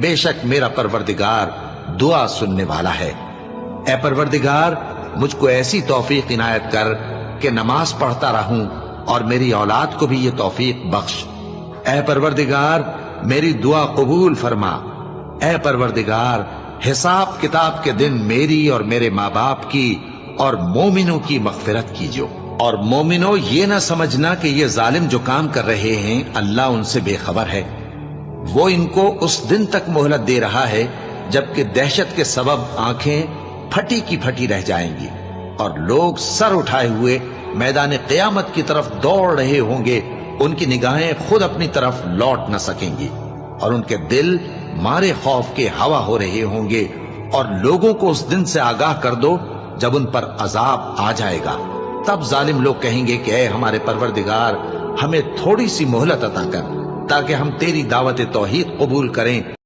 बेशक मेरा परवरदिगार दुआ सुनने वाला है। ए परवरदिगार, मुझको ऐसी तौफीक इनायत कर कि नमाज पढ़ता रहूं और मेरी औलाद को भी ये तौफीक बख्श। ए परवरदिगार, मेरी दुआ कबूल फरमा। ए परवरदिगार, हिसाब किताब के दिन मेरी और मेरे माँ बाप की और मोमिनों की मगफिरत कीजिए। और मोमिनो, ये ना समझना कि ये जालिम जो काम कर रहे हैं अल्लाह उनसे बेखबर है। वो इनको उस दिन तक मोहलत दे रहा है जबकि दहशत के सबब आंखें फटी की फटी रह जाएंगी और लोग सर उठाए हुए मैदान क़यामत की तरफ दौड़ रहे होंगे। उनकी निगाहें खुद अपनी तरफ लौट न सकेंगी और उनके दिल मारे खौफ के हवा हो रहे होंगे। और लोगों को उस दिन से आगाह कर दो जब उन पर अजाब आ जाएगा। तब जालिम लोग कहेंगे कि ऐ हमारे परवरदिगार, हमें थोड़ी सी मोहलत अता कर ताकि हम तेरी दावत तौहीद कबूल करें।